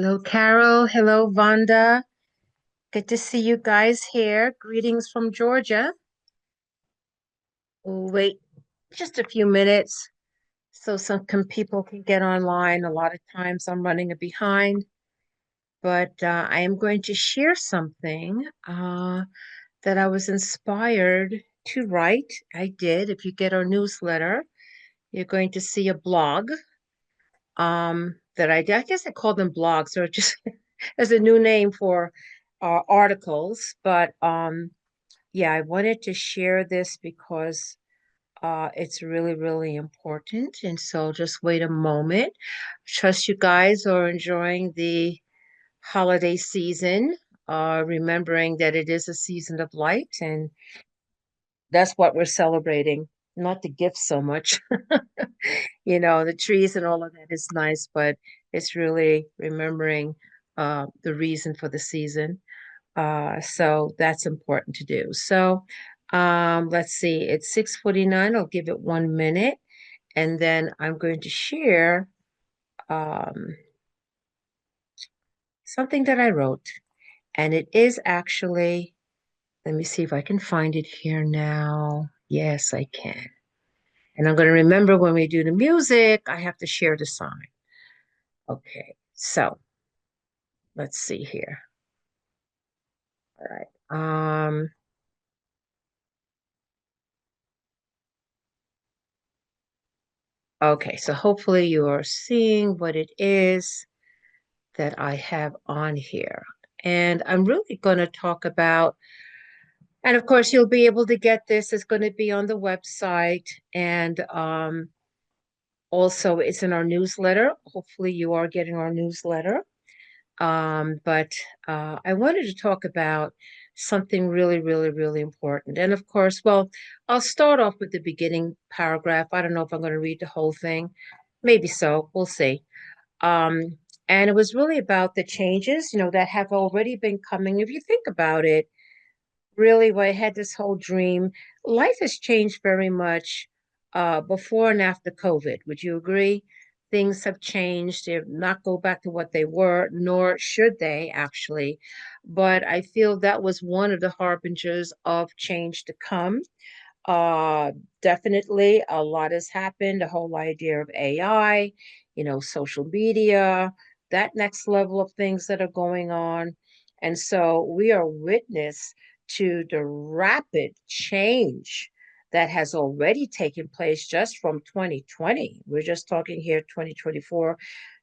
Hello, Carol. Hello, Vonda. Good to see you guys here. Greetings from Georgia. We'll wait just a few minutes so people can get online. A lot of times I'm running a behind, but I am going to share something that I was inspired to write. I did. If you get our newsletter, you're going to see a blog that I did. I guess I call them blogs, or just as a new name for articles. But yeah, I wanted to share this because it's really, really important. And so just wait a moment. Trust you guys are enjoying the holiday season, remembering that it is a season of light, and that's what we're celebrating, not the gifts so much. The trees and all of that is nice, but it's really remembering the reason for the season. So that's important to do. So let's see, it's 6:49. I'll give it 1 minute, and then I'm going to share um, something that I wrote. And it is actually, let me see if I can find it here now. Yes, I can. And I'm going to remember when we do the music, I have to share the sign. Okay, so let's see here. All right. Okay, so hopefully you are seeing what it is that I have on here. And I'm really going to talk about, and of course, you'll be able to get this. It's going to be on the website. And also, it's in our newsletter. Hopefully, you are getting our newsletter. But I wanted to talk about something really, really, really important. And of course, well, I'll start off with the beginning paragraph. I don't know if I'm going to read the whole thing. Maybe so. We'll see. Um, and it was really about the changes, that have already been coming. If you think about it, really, when I had this whole dream, life has changed very much before and after COVID. Would you agree? Things have changed. They're not go back to what they were, nor should they actually. But I feel that was one of the harbingers of change to come. Uh, Definitely a lot has happened. The whole idea of AI, social media, that next level of things that are going on. And so we are witness to the rapid change that has already taken place just from 2020. We're just talking here 2024,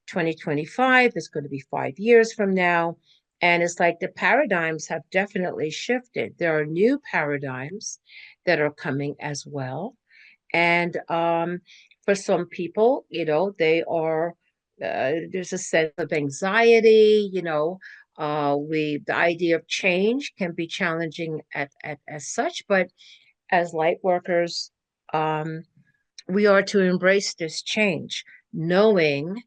2025 is going to be 5 years from now. And it's like the paradigms have definitely shifted. There are new paradigms that are coming as well. And for some people, there's a sense of anxiety, the idea of change can be challenging as such, but as light workers, um, we are to embrace this change, knowing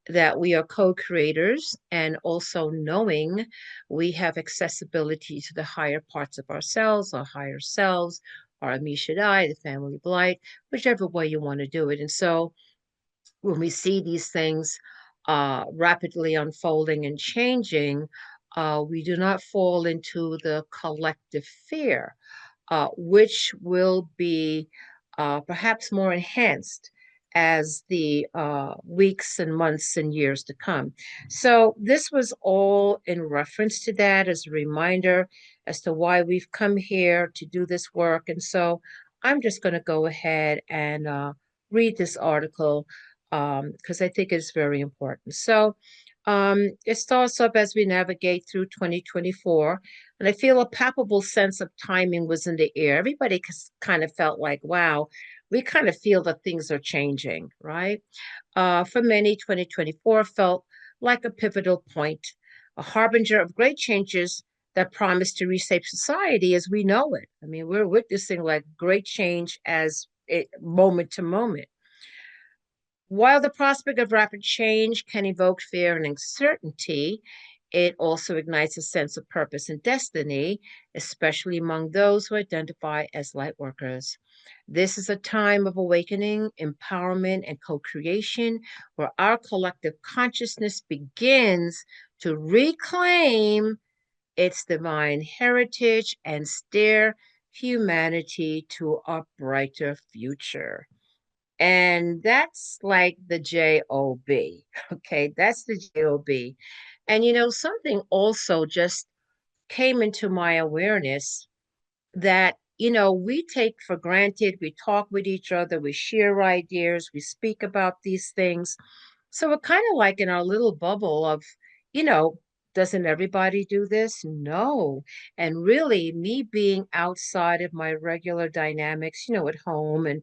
that we are co-creators and also knowing we have accessibility to the higher parts of ourselves, our higher selves, our Amishadai, the family blight, whichever way you want to do it. And so when we see these things rapidly unfolding and changing, we do not fall into the collective fear, which will be perhaps more enhanced as the weeks and months and years to come. So, this was all in reference to that as a reminder as to why we've come here to do this work. And so, I'm just going to go ahead and read this article because I think it's very important. So, it starts up as we navigate through 2024, and I feel a palpable sense of timing was in the air. Everybody kind of felt like, wow, we kind of feel that things are changing, right? For many, 2024 felt like a pivotal point, a harbinger of great changes that promise to reshape society as we know it. I mean, we're witnessing like great change as it moment to moment. While the prospect of rapid change can evoke fear and uncertainty, it also ignites a sense of purpose and destiny, especially among those who identify as light workers. This is a time of awakening, empowerment, and co creation where our collective consciousness begins to reclaim its divine heritage and steer humanity to a brighter future. And that's like the job. Okay, that's the job. And something also just came into my awareness that we take for granted. We talk with each other, we share ideas, we speak about these things. So we're kind of like in our little bubble of, you know doesn't everybody do this? No. And really, me being outside of my regular dynamics, at home, and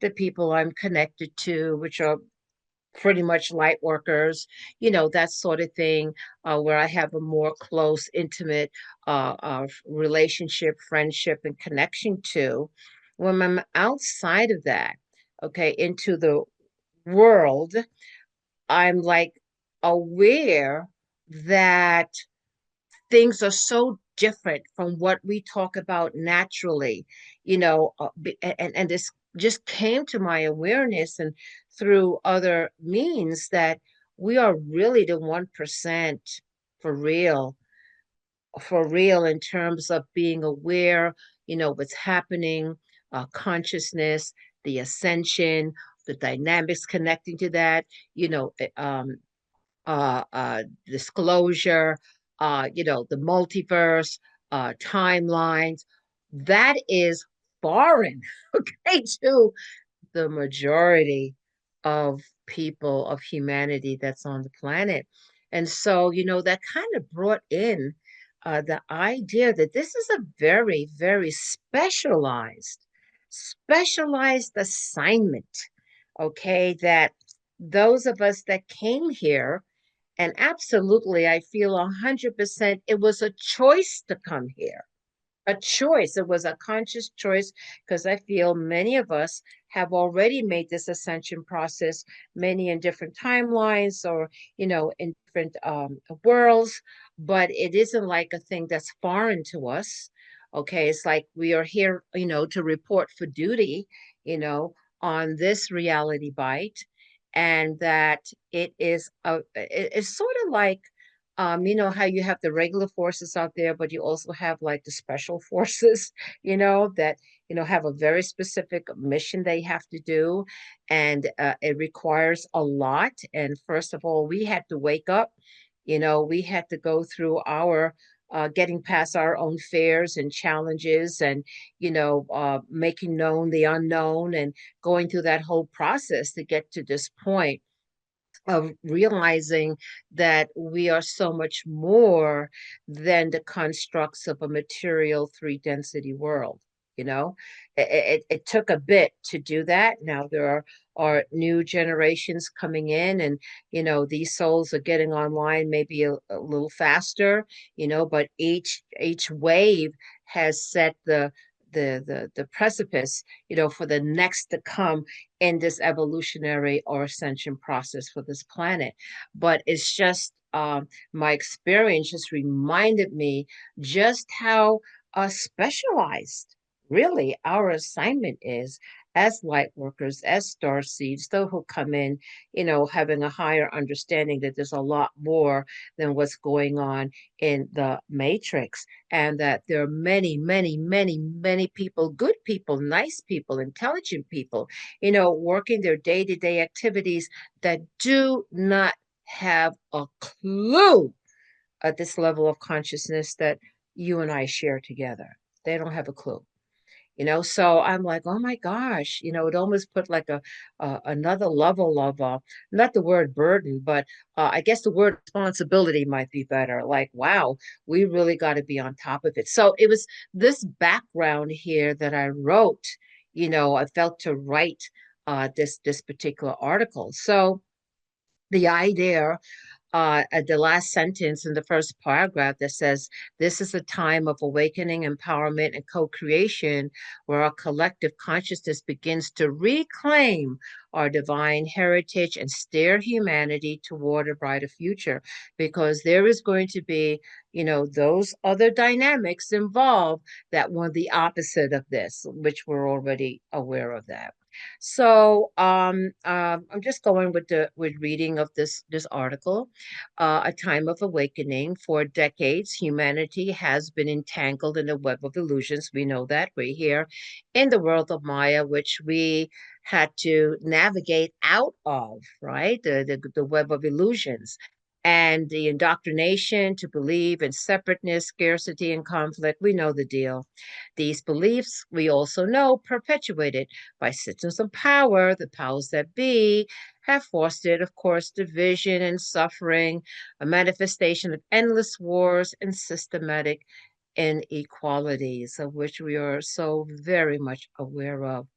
the people I'm connected to, which are pretty much light workers, that sort of thing, where I have a more close, intimate relationship, friendship, and connection to. When I'm outside of that, okay, into the world, I'm like aware that things are so different from what we talk about naturally, and this just came to my awareness and through other means that we are really the 1% for real, in terms of being aware, what's happening, consciousness, the ascension, the dynamics connecting to that, disclosure, the multiverse, timelines. That is foreign, okay, to the majority of people, of humanity that's on the planet. And so, that kind of brought in the idea that this is a very, very specialized assignment, okay, that those of us that came here, and absolutely, I feel 100% it was a choice to come here, a choice. It was a conscious choice because I feel many of us have already made this ascension process, many in different timelines or, in different worlds, but it isn't like a thing that's foreign to us. Okay, it's like we are here, to report for duty, you know, on this reality bite, and that it's sort of like how you have the regular forces out there, but you also have like the special forces, that, have a very specific mission they have to do. And it requires a lot. And first of all, we had to wake up, we had to go through our getting past our own fears and challenges and, making known the unknown and going through that whole process to get to this point of realizing that we are so much more than the constructs of a material three density world. You know, it took a bit to do that. Now there are new generations coming in, and these souls are getting online maybe a little faster. But each wave has set the precipice, for the next to come in this evolutionary or ascension process for this planet. But it's just my experience just reminded me just how specialized really our assignment is as light workers, as star seeds, those who come in, having a higher understanding that there's a lot more than what's going on in the matrix, and that there are many, many, many, many people, good people, nice people, intelligent people, working their day-to-day activities that do not have a clue at this level of consciousness that you and I share together. They don't have a clue. So I'm like, oh my gosh, it almost put like another level of not the word burden, but I guess the word responsibility might be better. Like, wow, we really got to be on top of it. So it was this background here that I wrote. I felt to write this particular article. So the idea at the last sentence in the first paragraph that says, "This is a time of awakening, empowerment, and co creation where our collective consciousness begins to reclaim our divine heritage and steer humanity toward a brighter future." Because there is going to be, those other dynamics involved that want the opposite of this, which we're already aware of that. So I'm just going with the with reading of this article. A time of awakening. For decades, humanity has been entangled in a web of illusions. We know that we're here in the world of Maya, which we had to navigate out of, right? The web of illusions. And the indoctrination to believe in separateness, scarcity, and conflict. We know the deal. These beliefs, we also know, perpetuated by systems of power, the powers that be, have fostered, of course, division and suffering, a manifestation of endless wars and systematic inequalities, of which we are so very much aware of.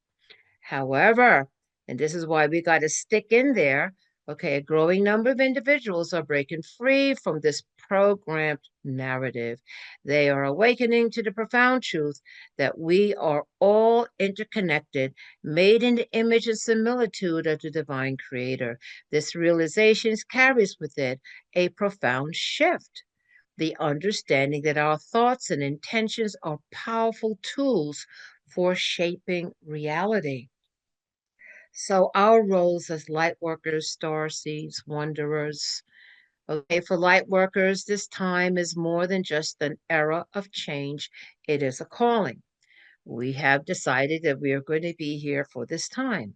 However, and this is why we got to stick in there, okay, a growing number of individuals are breaking free from this programmed narrative. They are awakening to the profound truth that we are all interconnected, made in the image and similitude of the divine creator. This realization carries with it a profound shift. The understanding that our thoughts and intentions are powerful tools for shaping reality. So our roles as light workers, star seeds, wanderers. Okay, for light workers, this time is more than just an era of change. It is a calling. We have decided that we are going to be here for this time.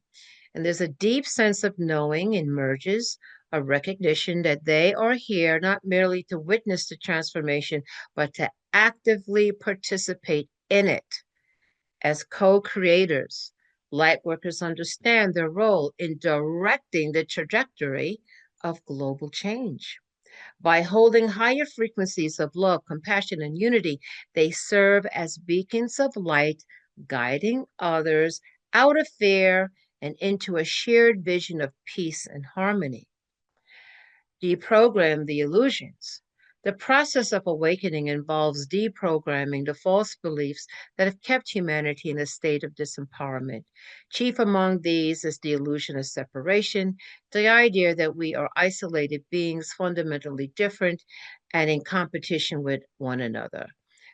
And there's a deep sense of knowing emerges, a recognition that they are here not merely to witness the transformation, but to actively participate in it. As co creators, lightworkers understand their role in directing the trajectory of global change. By holding higher frequencies of love, compassion, and unity, they serve as beacons of light, guiding others out of fear and into a shared vision of peace and harmony. Deprogram the illusions. The process of awakening involves deprogramming the false beliefs that have kept humanity in a state of disempowerment. Chief among these is the illusion of separation, the idea that we are isolated beings fundamentally different and in competition with one another.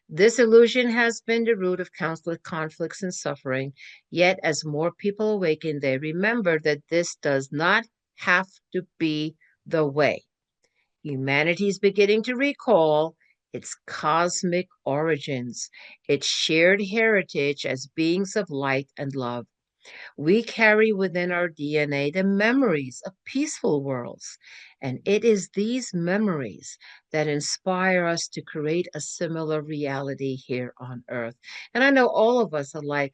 This illusion has been the root of countless conflicts and suffering, yet, as more people awaken, they remember that this does not have to be the way. Humanity is beginning to recall its cosmic origins, its shared heritage as beings of light and love. We carry within our DNA the memories of peaceful worlds, and it is these memories that inspire us to create a similar reality here on Earth. And I know all of us are like,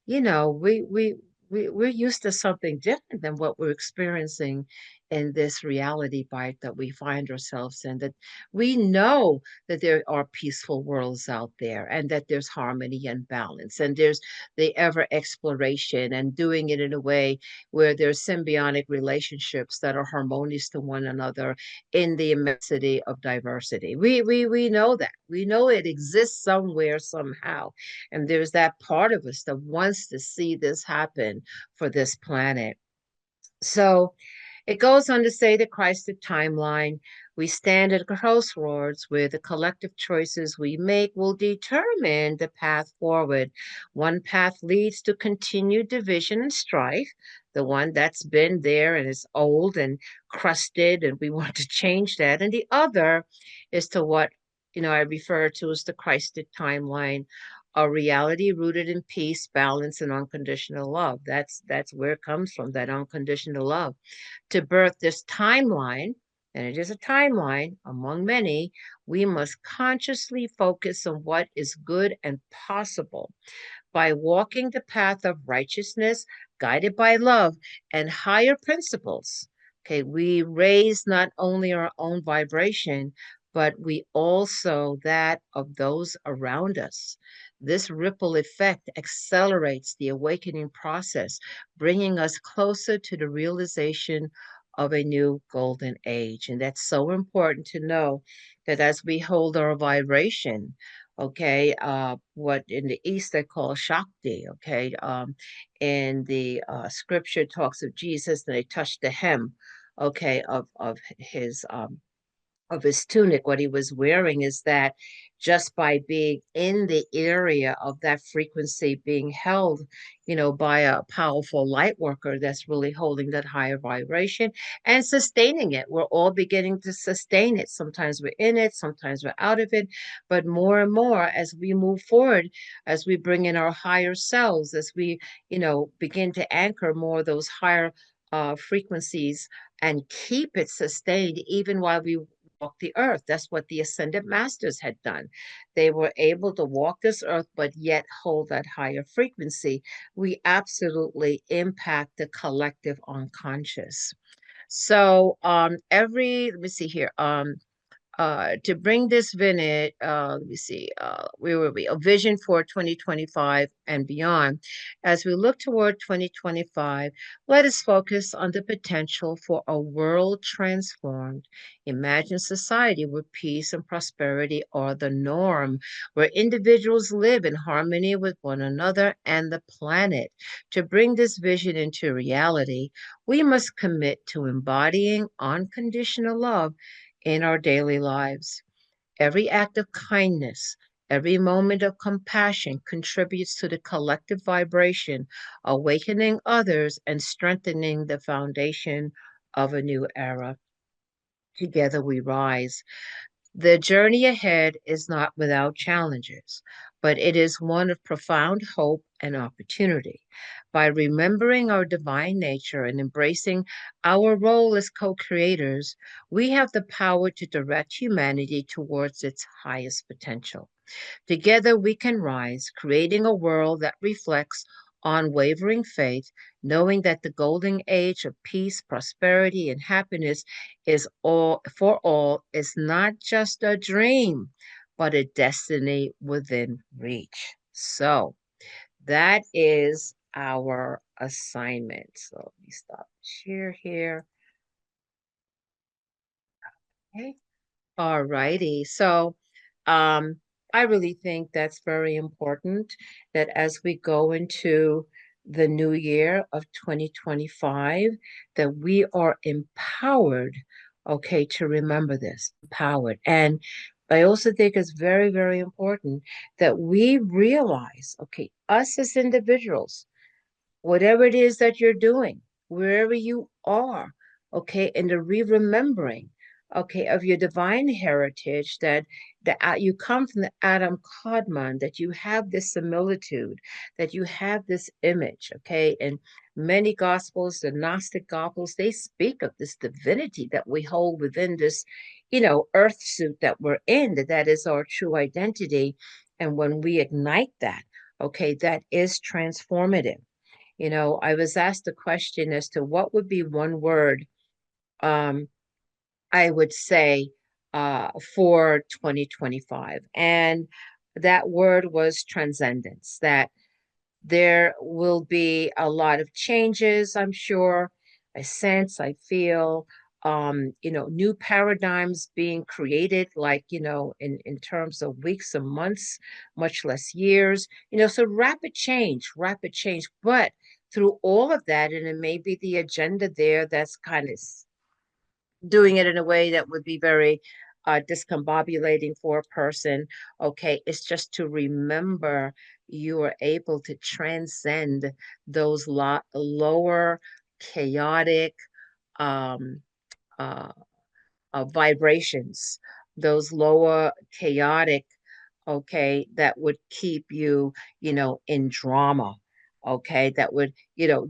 you know, we're used to something different than what we're experiencing in this reality bite that we find ourselves in. That we know that there are peaceful worlds out there, and that there's harmony and balance, and there's the ever exploration and doing it in a way where there's symbiotic relationships that are harmonious to one another in the immensity of diversity. We know that. We know it exists somewhere, somehow. And there's that part of us that wants to see this happen for this planet. So it goes on to say the Christed timeline. We stand at a crossroads where the collective choices we make will determine the path forward. One path leads to continued division and strife, the one that's been there and is old and crusted, and we want to change that. And the other is to what I refer to as the Christed timeline, a reality rooted in peace, balance, and unconditional love. That's where it comes from, that unconditional love. To birth this timeline, and it is a timeline among many, we must consciously focus on what is good and possible by walking the path of righteousness, guided by love and higher principles. Okay, we raise not only our own vibration, but we also that of those around us. This ripple effect accelerates the awakening process, bringing us closer to the realization of a new golden age. And that's so important to know that as we hold our vibration, okay, what in the East they call Shakti, okay, in the scripture talks of Jesus, and they touched the hem, okay, of his tunic, what he was wearing, is that just by being in the area of that frequency being held, by a powerful light worker that's really holding that higher vibration and sustaining it. We're all beginning to sustain it. Sometimes we're in it, sometimes we're out of it, but more and more as we move forward, as we bring in our higher selves, as we, begin to anchor more of those higher frequencies and keep it sustained even while we walk the earth. That's what the ascended masters had done. They were able to walk this earth, but yet hold that higher frequency. We absolutely impact the collective unconscious. So let me see here. To bring this vintage, let me see, where were we? A vision for 2025 and beyond. As we look toward 2025, let us focus on the potential for a world transformed. Imagine society where peace and prosperity are the norm, where individuals live in harmony with one another and the planet. To bring this vision into reality, we must commit to embodying unconditional love in our daily lives. Every act of kindness, every moment of compassion contributes to the collective vibration, awakening others and strengthening the foundation of a new era. Together we rise. The journey ahead is not without challenges, but it is one of profound hope and opportunity. By remembering our divine nature and embracing our role as co creators, we have the power to direct humanity towards its highest potential. Together we can rise, creating a world that reflects unwavering faith, knowing that the golden age of peace, prosperity, and happiness is all is not just a dream, but a destiny within reach. So that is our assignment. So let me stop share here. Okay. All righty. So, um, I really think that's very important that as we go into the new year of 2025, that we are empowered, okay, to remember this, empowered. And I also think it's very, very important that we realize, okay, us as individuals, whatever it is that you're doing, wherever you are, okay, and the remembering, okay, of your divine heritage that you come from the Adam Kadmon, that you have this similitude, that you have this image, okay, and many gospels, the Gnostic gospels, they speak of this divinity that we hold within this, earth suit that we're in, that is our true identity. And when we ignite that, okay, that is transformative. I was asked a question as to what would be one word um, I would say for 2025. And that word was transcendence, that there will be a lot of changes, I'm sure. I sense, I feel, new paradigms being created, like, in terms of weeks and months, much less years, so rapid change. But through all of that, and it may be the agenda there that's kind of doing it in a way that would be very discombobulating for a person. Okay, it's just to remember you are able to transcend those lower chaotic um, uh, vibrations, those lower chaotic, okay, that would keep you, in drama, okay, that would,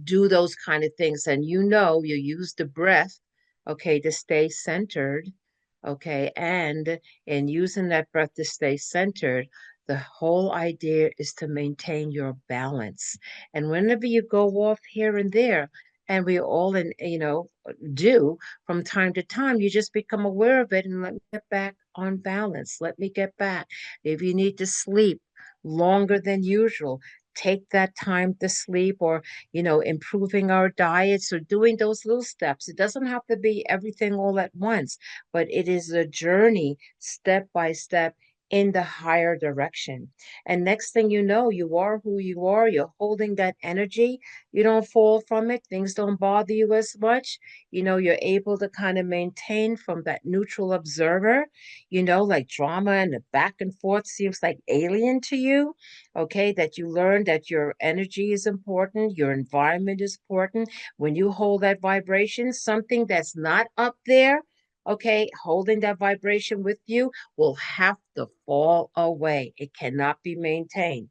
do those kind of things. And you use the breath, okay, to stay centered, okay, and in using that breath to stay centered, the whole idea is to maintain your balance. And whenever you go off here and there, and we all do from time to time, you just become aware of it and let me get back on balance. Let me get back. If you need to sleep longer than usual, take that time to sleep, or improving our diets, or doing those little steps. It doesn't have to be everything all at once, but it is a journey, step by step, in the higher direction. And next thing you know, you are who you are. You're holding that energy. You don't fall from it. Things don't bother you as much. You're able to kind of maintain from that neutral observer, like drama and the back and forth seems like alien to you. Okay, that you learn that your energy is important, your environment is important. When you hold that vibration, something that's not up there, okay, holding that vibration with you will have to fall away. It cannot be maintained.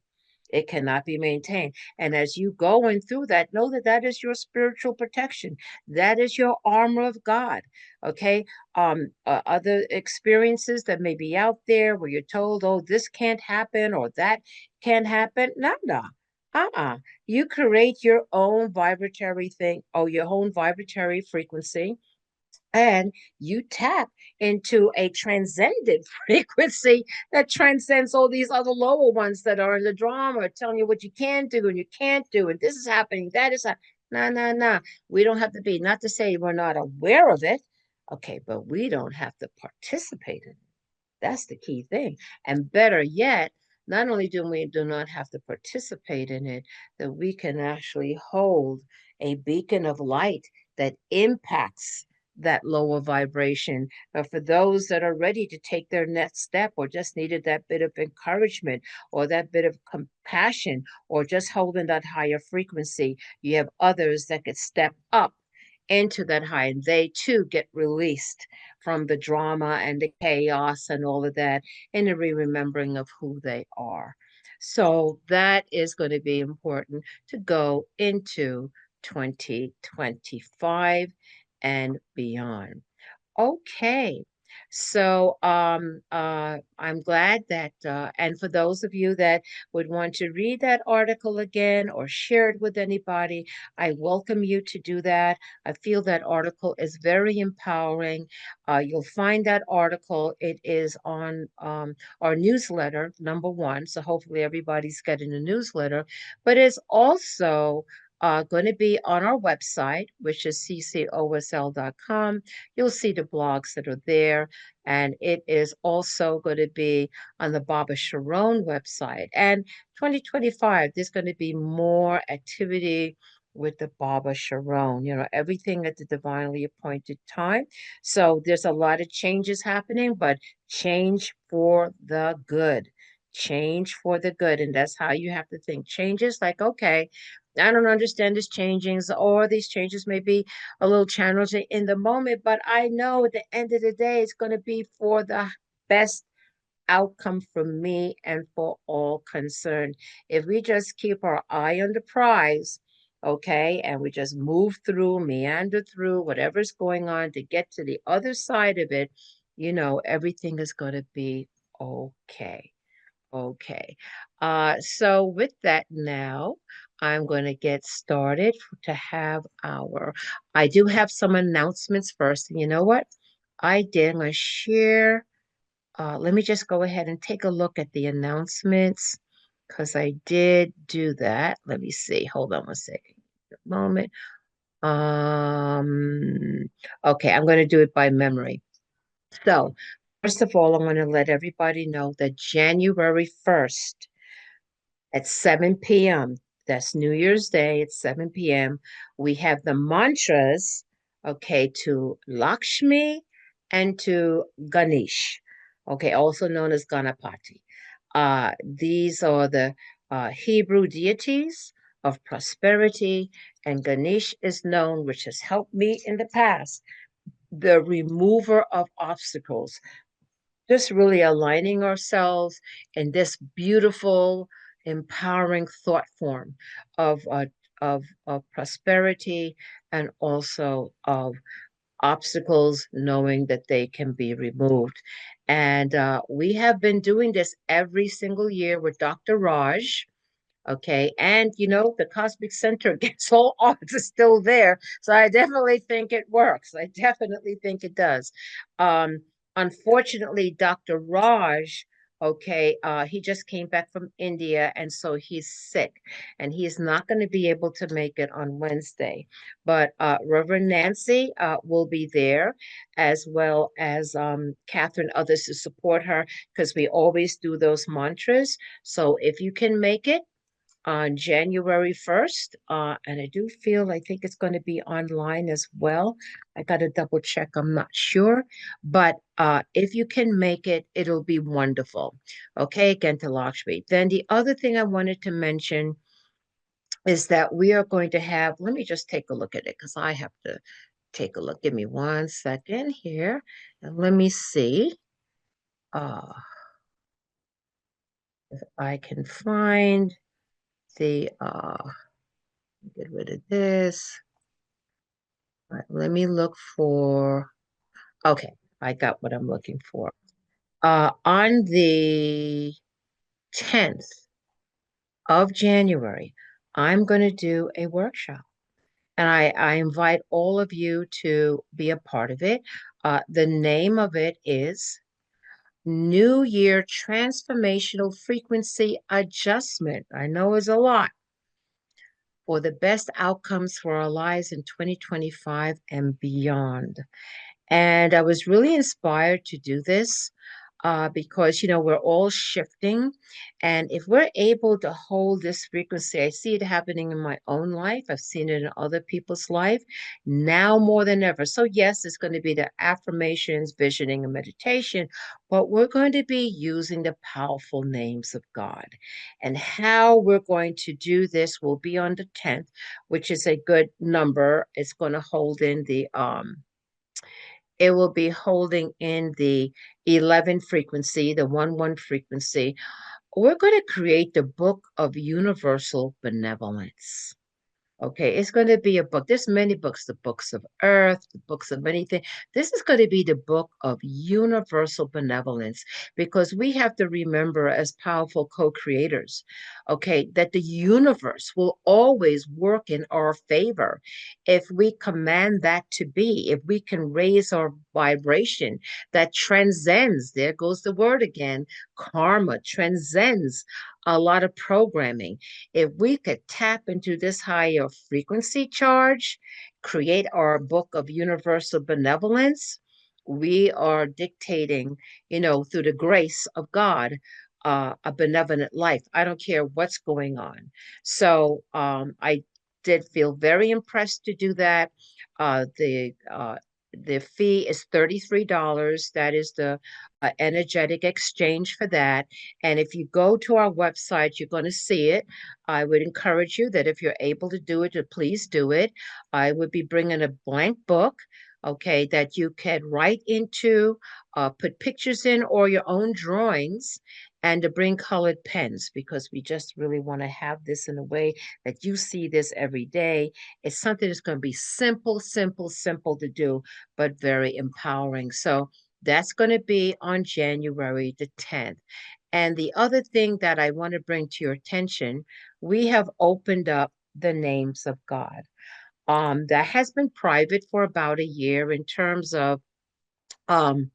It cannot be maintained. And as you going through that, know that that is your spiritual protection. That is your armor of God. Okay. Other experiences that may be out there where you're told, oh, this can't happen or that can't happen. No, no. Uh-uh. You create your own vibratory thing, or your own vibratory frequency, and you tap into a transcendent frequency that transcends all these other lower ones that are in the drama, telling you what you can do and you can't do, and this is happening, that is happening. No, no, no. We don't have to be, not to say we're not aware of it, okay, but we don't have to participate in it. That's the key thing. And better yet, not only do we do not have to participate in it, that we can actually hold a beacon of light that impacts that lower vibration. But for those that are ready to take their next step, or just needed that bit of encouragement, or that bit of compassion, or just holding that higher frequency, you have others that could step up into that high, and they too get released from the drama and the chaos and all of that, and the remembering of who they are. So that is going to be important to go into 2025 and beyond. Okay. So I'm glad that, and for those of you that would want to read that article again or share it with anybody, I welcome you to do that. I feel that article is very empowering. You'll find that article. It is on our newsletter, number one. So hopefully everybody's getting a newsletter, but it's also going to be on our website, which is ccosl.com. You'll see the blogs that are there. And it is also going to be on the Baba Sharon website. And 2025, there's going to be more activity with the Baba Sharon, everything at the divinely appointed time. So there's a lot of changes happening, but change for the good. Change for the good. And that's how you have to think. Changes like, okay, I don't understand these changings, or these changes may be a little challenging in the moment, but I know at the end of the day, it's going to be for the best outcome for me and for all concerned. If we just keep our eye on the prize, okay, and we just move through, meander through whatever's going on to get to the other side of it, everything is going to be okay. Okay. So with that now, I'm going to get started to have I do have some announcements first. And you know what? I did. I'm going to share. Let me just go ahead and take a look at the announcements because I did do that. Let me see. Hold on one second. A moment. Okay, I'm going to do it by memory. So, first of all, I'm going to let everybody know that January 1st, at 7 p.m. That's New Year's Day at 7 p.m. We have the mantras, okay, to Lakshmi and to Ganesh, okay, also known as Ganapati. These are the Hebrew deities of prosperity, and Ganesh is known, which has helped me in the past, the remover of obstacles, just really aligning ourselves in this beautiful, empowering thought form of of prosperity, and also of obstacles, knowing that they can be removed. And we have been doing this every single year with Dr. Raj. Okay. And the Cosmic Center gets all odds is still there. So I definitely think it works. I definitely think it does. Unfortunately, Dr. Raj Okay, he just came back from India, and so he's sick, and he is not going to be able to make it on Wednesday. But Reverend Nancy will be there, as well as Catherine, others to support her, because we always do those mantras. So if you can make it on January 1st. And I do feel, I think it's going to be online as well. I got to double check, I'm not sure. But if you can make it, it'll be wonderful. Okay, again to Lakshmi. Then the other thing I wanted to mention is that we are going to have, let me just take a look at it because I have to take a look. Give me 1 second here. And let me see uh, if I can find the, get rid of this. Right, let me look for, okay, I got what I'm looking for. On the 10th of January, I'm going to do a workshop. And I invite all of you to be a part of it. The name of it is New Year Transformational Frequency Adjustment. I know it's a lot for the best outcomes for our lives in 2025 and beyond. And I was really inspired to do this because, we're all shifting. And if we're able to hold this frequency, I see it happening in my own life. I've seen it in other people's life now more than ever. So, yes, it's going to be the affirmations, visioning, and meditation, but we're going to be using the powerful names of God. And how we're going to do this will be on the 10th, which is a good number. It's going to hold in it will be holding in the 11 frequency, the 1 frequency. We're going to create the book of universal benevolence. Okay, it's going to be a book. There's many books, the books of earth, the books of anything. This is going to be the book of universal benevolence because we have to remember as powerful co-creators, okay, that the universe will always work in our favor if we command that to be, if we can raise our vibration that transcends, there goes the word again, karma transcends a lot of programming. If we could tap into this higher frequency charge, create our book of universal benevolence, we are dictating, through the grace of God, a benevolent life. I don't care what's going on. So I did feel very impressed to do that. The fee is $33. That is the energetic exchange for that. And if you go to our website, you're going to see it. I would encourage you that if you're able to do it, to please do it. I would be bringing a blank book, okay, that you can write into, put pictures in or your own drawings, and to bring colored pens because we just really want to have this in a way that you see this every day. It's something that's going to be simple, simple, simple to do, but very empowering. So that's going to be on January the 10th. And the other thing that I want to bring to your attention, we have opened up the names of God. That has been private for about a year in terms of um,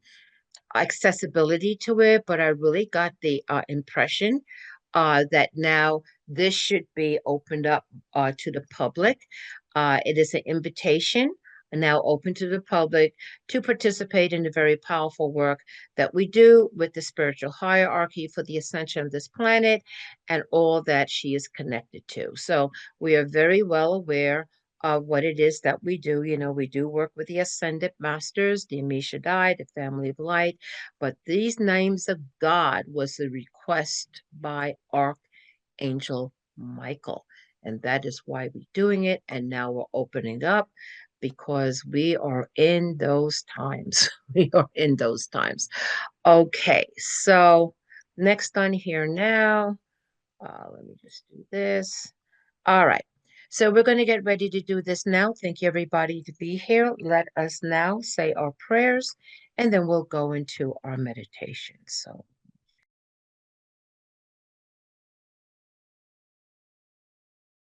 accessibility to it, but I really got the impression that now this should be opened up to the public. It is an invitation now open to the public to participate in the very powerful work that we do with the spiritual hierarchy for the ascension of this planet and all that she is connected to. So we are very well aware of what it is that we do. We do work with the Ascended Masters, the Amishadai, the Family of Light, but these names of God was a request by Archangel Michael. And that is why we're doing it. And now we're opening up because we are in those times. We are in those times. Okay, so next on here now, let me just do this. All right. So we're going to get ready to do this now. Thank you, everybody, to be here. Let us now say our prayers, and then we'll go into our meditation. So